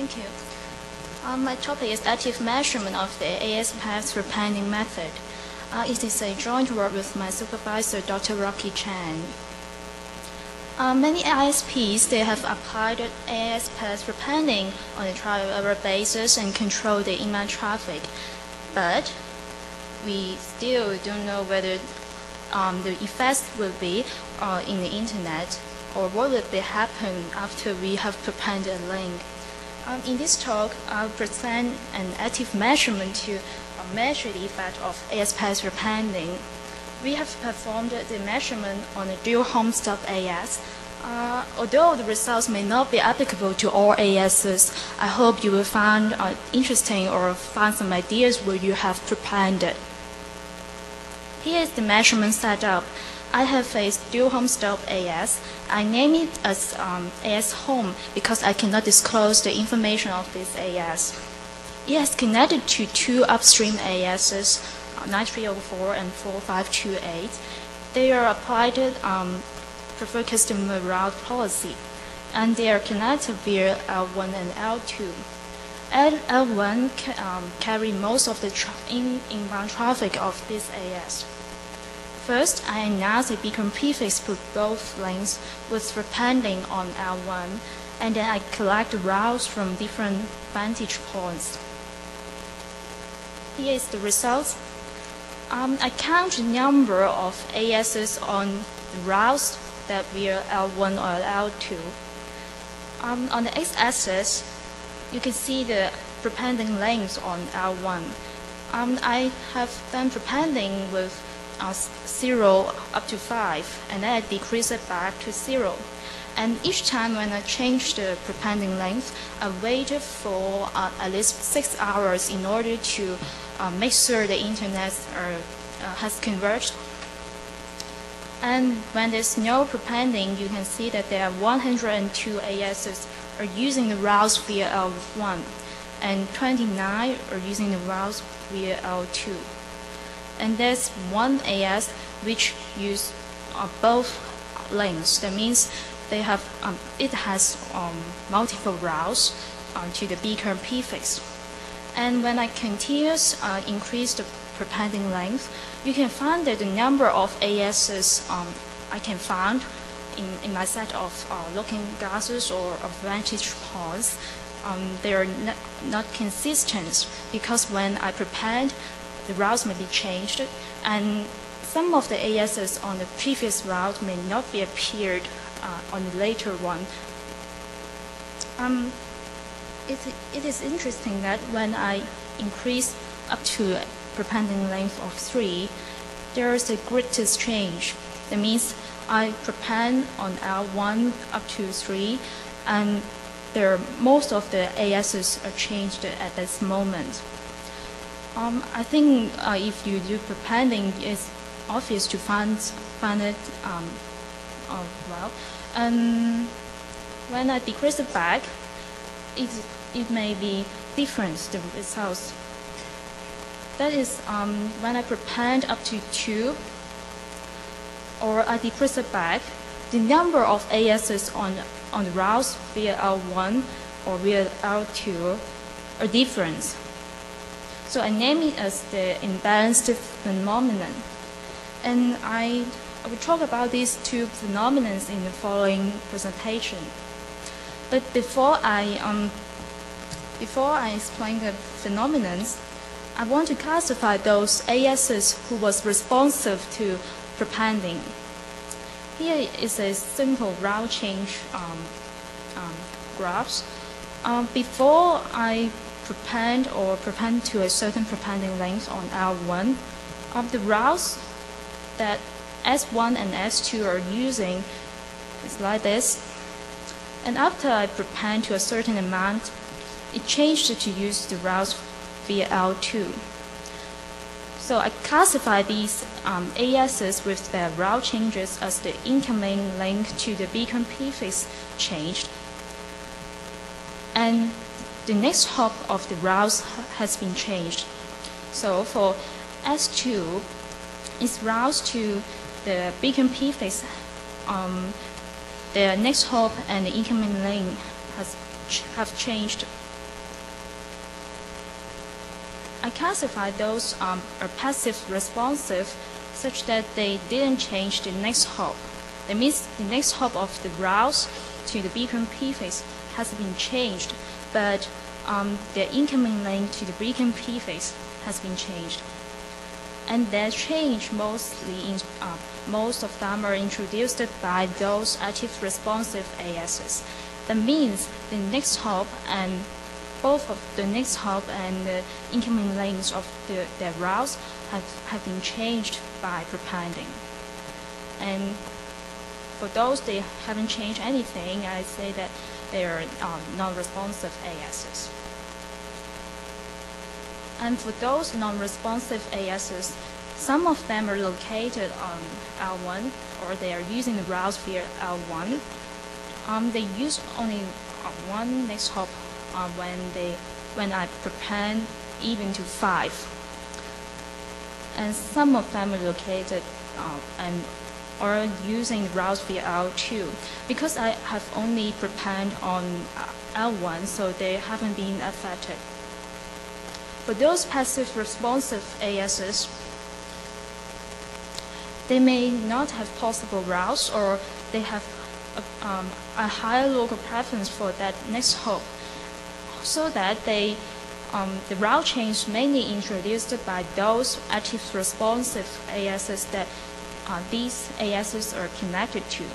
Thank you. My topic is active measurement of the AS path prepending method. It is a joint work with my supervisor, Dr. Chang. Many ISPs, they have applied AS path prepending on a trial error basis and control the inbound traffic, but we still don't know whether the effects will be in the internet or what will be happen after we have prepended a link. In this talk, I'll present an active measurement to measure the effect of AS path prepending. We have performed the measurement on a dual home stub AS. Although the results may not be applicable to all ASes, I hope you will find interesting or find some ideas where you have prepended. Here is the measurement setup. I have a dual home stub AS. I name it as AS home because I cannot disclose the information of this AS. It is connected to two upstream ASes, 9304 and 4528. They are applied preferred customer route policy, and they are connected via L1 and L2. L1 carry most of the inbound traffic of this AS. First, I announce a beacon prefix for both links with prepending on L1, and then I collect routes from different vantage points. Here is the results. I count the number of ASes on the routes that via L1 or L2. On the x-axis, you can see the prepending links on L1. I have done prepending with 0 up to 5, and then I decrease it back to 0. And each time when I change the prepending length, I waited for at least 6 hours in order to make sure the internet has converged. And when there's no prepending, you can see that there are 102 ASes are using the routes via L1, and 29 are using the routes via L2. And there's one AS which use both links. That means they have it has multiple routes to the beacon prefix. And when I continuously increase the prepending length, you can find that the number of ASes I can find in my set of looking glasses or of vantage points, they are not consistent, because when I prepend, the routes may be changed, and some of the ASes on the previous route may not be appeared on the later one. It is interesting that when I increase up to a prepending length of 3, there is the greatest change. That means I prepend on L1 up to 3, and most of the ASes are changed at this moment. I think if you do prepending, it's obvious to find it well. And when I decrease it back, it may be different, the results. That is, when I prepend up to 2, or I decrease it back, the number of ASes on the routes via L1 or via L2 are different. So I name it as the imbalanced phenomenon. And I will talk about these two phenomena in the following presentation. But before I explain the phenomena, I want to classify those ASes who was responsive to prepending. Here is a simple route change graphs. Before I prepend to a certain prepending length on L1, the routes that S1 and S2 are using is like this. And after I prepend to a certain amount, it changed to use the routes via L2. So I classify these ASes with their route changes as the incoming link to the beacon prefix changed. And the next hop of the routes has been changed. So for S2, its routes to the beacon prefix, the next hop and the incoming link have changed I classified those are passive responsive such that they didn't change the next hop. That means the next hop of the routes to the beacon prefix has been changed, but the incoming link to the beacon prefix has been changed. And that change most of them are introduced by those active responsive ASes. That means the next hop and both of the next hop and the incoming links of their routes have been changed by prepending. And for those they haven't changed anything, I say that they are non-responsive ASes. And for those non-responsive ASes, some of them are located on L1, or they are using the routes via L1. They use only one next hop when I prepend even to 5. And some of them are located and are using routes via L2. Because I have only prepend on L1, so they haven't been affected. For those passive responsive ASes, they may not have possible routes, or they have a higher local preference for that next hop, so that the route change mainly introduced by those active responsive ASes that these ASes are connected to.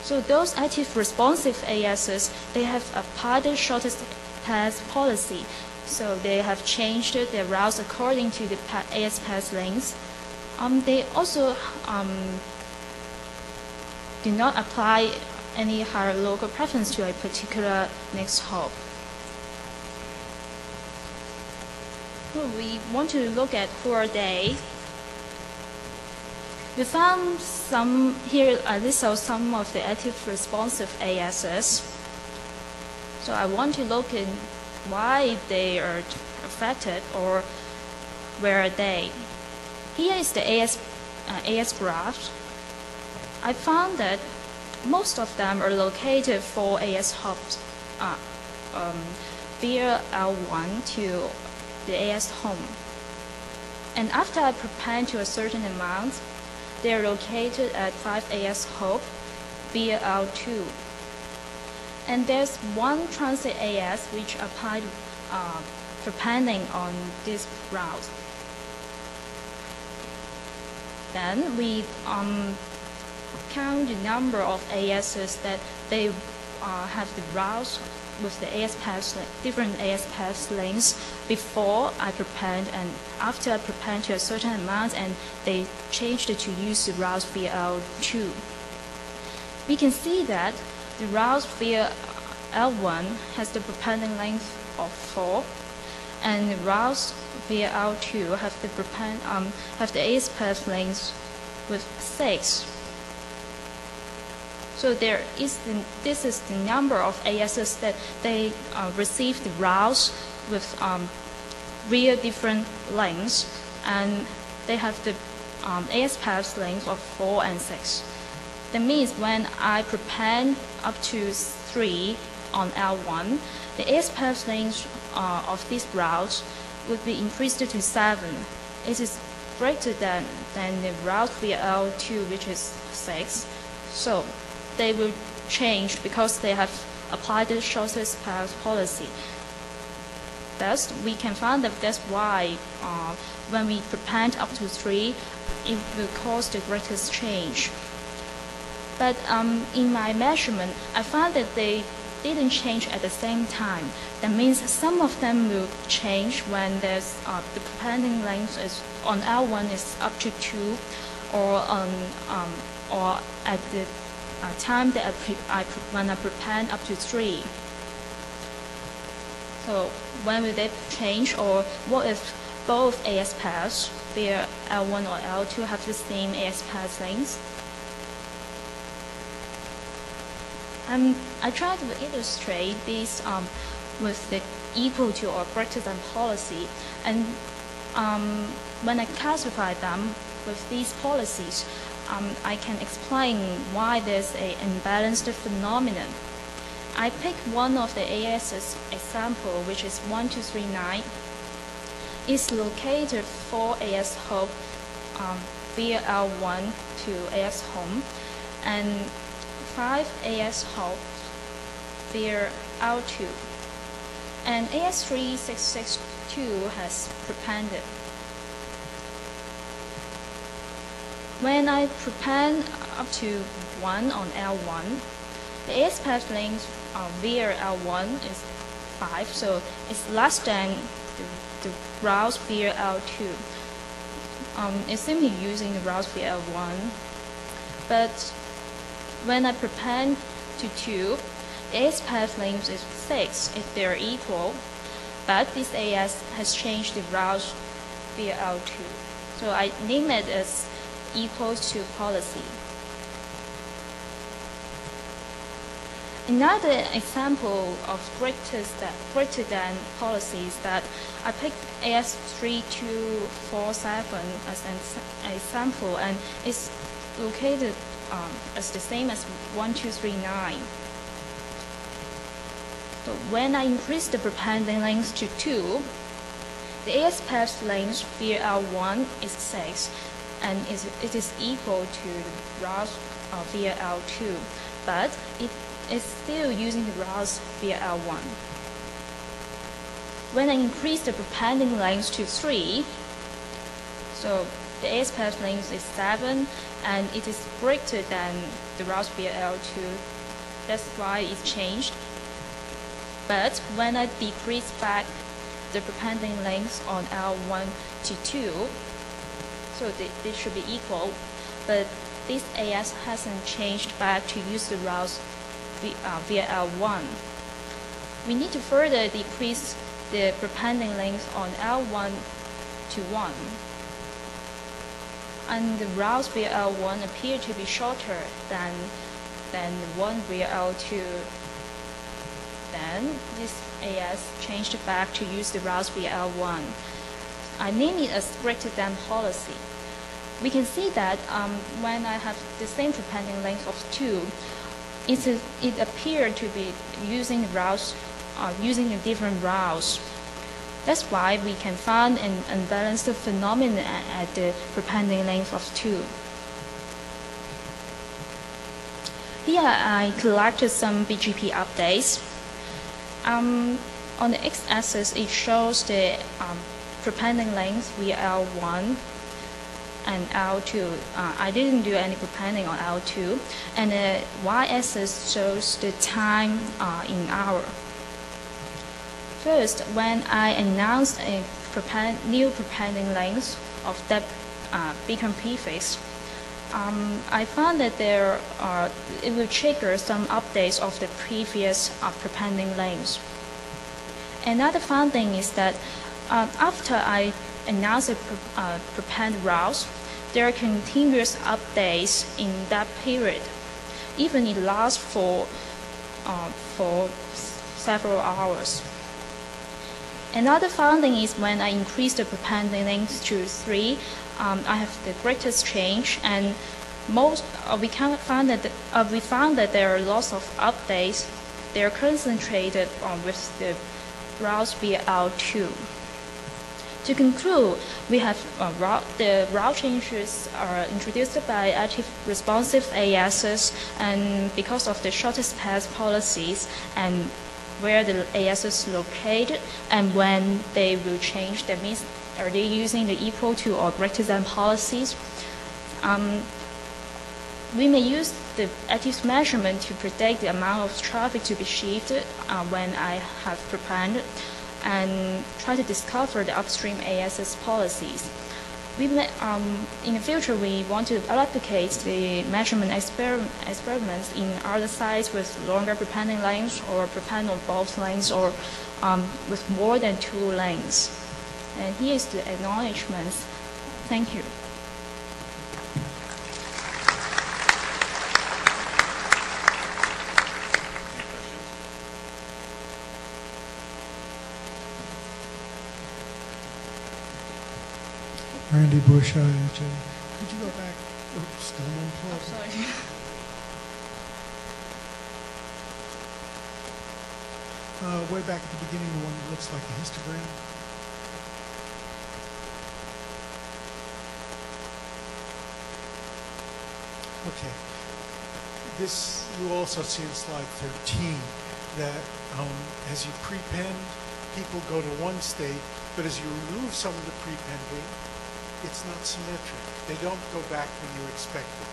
So those active responsive ASes, they have applied the shortest path policy. So they have changed their routes according to the AS path lengths. They also do not apply any higher local preference to a particular next hop. We want to look at who are they. We found some here. I list out some of the active responsive ASes. So I want to look in why they are affected, or where are they. Here is the AS graph. I found that most of them are located for AS hops via L1 to the AS home. And after I prepend to a certain amount, they are located at 5 AS hop via L2. And there's one transit AS which applied prepending on this route. Then we count the number of ASes that they have the routes with the AS paths, different AS path lengths before I prepend and after I prepend to a certain amount, and they changed it to use the routes via L2. We can see that the route via L1 has the prepending length of 4, and the routes via L2 have the AS path length with 6. So this is the number of ASes that they receive the routes with real different lengths, and they have the AS path length of 4 and 6. That means when I prepend up to 3 on L1, the AS path length of these routes would be increased to 7. It is greater than the route via L2, which is 6. So they will change because they have applied the shortest path policy. Thus, we can find that that's why when we prepend up to 3, it will cause the greatest change. But in my measurement, I found that they didn't change at the same time. That means some of them will change when there's the prepending length is on L1 is up to 2, or at the time that when I prepend up to 3. So when will they change, or what if both AS paths via L1 or L2 have the same AS path length? I try to illustrate this with the equal to or greater than policy, and when I classify them with these policies, I can explain why there's an imbalanced phenomenon. I pick one of the ASes example, which is 1239. It's located 4 AS hop via L1 to AS home, and 5 AS hop via L2. And AS3662 has prepended. When I prepend up to 1 on L1, the AS path length via L1 is 5, so it's less than the routes via L2. It's simply using the routes via L1. But when I prepend to 2, the AS path length is 6 if they are equal, but this AS has changed the routes via L2. So I name it as equals to policy. Another example of greater than policies that I picked AS3247 as an example, and it's located as the same as 1239. So when I increase the prepending length to 2, the AS path length via L1 is 6, and it is equal to the routes via L2, but it is still using the routes via L1. When I increase the prepending length to 3, so the AS path length is 7, and it is greater than the routes via L2. That's why it changed. But when I decrease back the prepending length on L1 to 2, so they should be equal, but this AS hasn't changed back to use the routes via L1. We need to further decrease the prepending length on L1 to 1. And the routes via L1 appear to be shorter than the one via L2. Then this AS changed back to use the routes via L1. I name it as greater than policy. We can see that when I have the same prepending length of 2, it appeared to be using the routes, using the different routes. That's why we can find an unbalanced phenomenon at the prepending length of 2. Here I collected some BGP updates. On the x-axis, it shows the prepending length via L1 and L2. I didn't do any prepending on L2. And the y-axis shows the time in hour. First, when I announced a new prepending length of that beacon prefix, I found that it will trigger some updates of the previous prepending length. Another finding is that after I announce a prepend route, there are continuous updates in that period, even it lasts for several hours. Another finding is when I increase the prepending length to 3, I have the greatest change, and we found that there are lots of updates. They are concentrated with the routes via L2. To conclude, we have the route changes are introduced by active responsive ASes, and because of the shortest path policies and where the AS is located and when they will change, that means are they using the equal to or greater than policies. We may use the active measurement to predict the amount of traffic to be shifted when I have prepended, and try to discover the upstream AS's policies. In the future, we want to replicate the measurement experiments in other sites with longer prepending lengths, or prepend on both lengths, or with more than 2 lengths. And here is the acknowledgements. Thank you. Randy Bush, IHA. Could you go back? Oops, still on Oh, sorry. way back at the beginning, the one that looks like a histogram. Okay. This you also see in slide 13 that as you prepend, people go to one state, but as you remove some of the prepending, it's not symmetric. They don't go back when you expect it.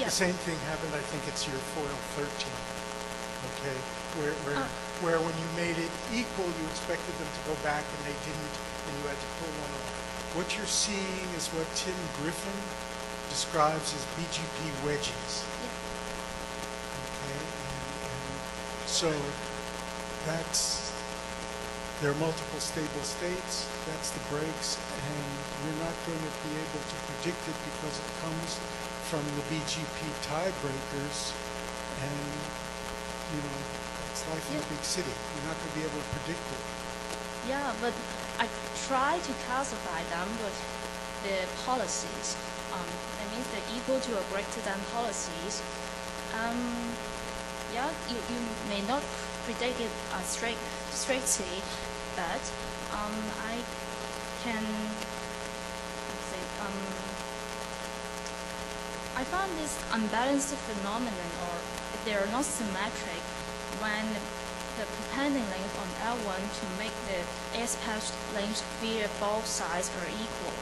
Yep. The same thing happened, I think it's your foil 13, okay, where when you made it equal, you expected them to go back and they didn't, and you had to pull one off. What you're seeing is what Tim Griffin describes as BGP wedges. Yeah. Okay, and so there are multiple stable states, that's the breaks, and you're not going to be able to predict it because it comes from the BGP tiebreakers, and it's life in a big city. You're not going to be able to predict it. Yeah, but I try to classify them with the policies. That means the equal to or greater than policies. You may not predict it strictly, but I can say I found this unbalanced phenomenon, or they are not symmetric, when the prepending length on L1 to make the AS path length via both sides are equal.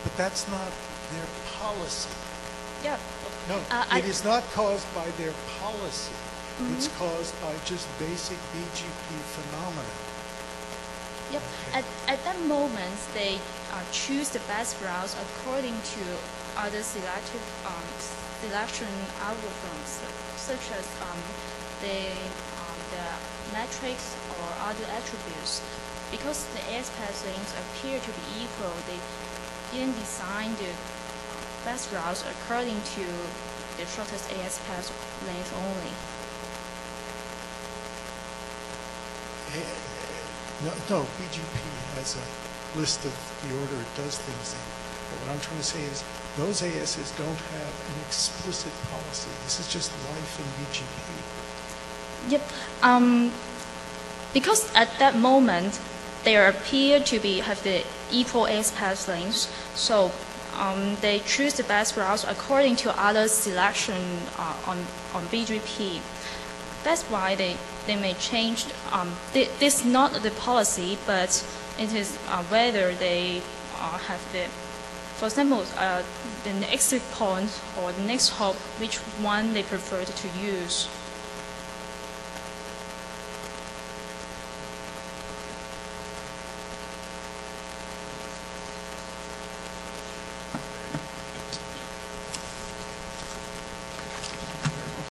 But that's not their policy. Yeah. No, it is not caused by their policy. Mm-hmm. It's caused by just basic BGP phenomena. Yep. Okay. At that moment, they choose the best routes according to other selection algorithms, such as the metrics or other attributes. Because the AS path lengths appear to be equal, they didn't design the best routes according to the shortest AS path length only. No, BGP has a list of the order it does things in. But what I'm trying to say is those ASes don't have an explicit policy. This is just life in BGP. Yep. Because at that moment, they appear to have the equal AS path lengths, so they choose the best routes according to other selection on BGP. That's why they may change. This is not the policy, but it is whether they have the, for example, the exit point or the next hop, which one they prefer to use.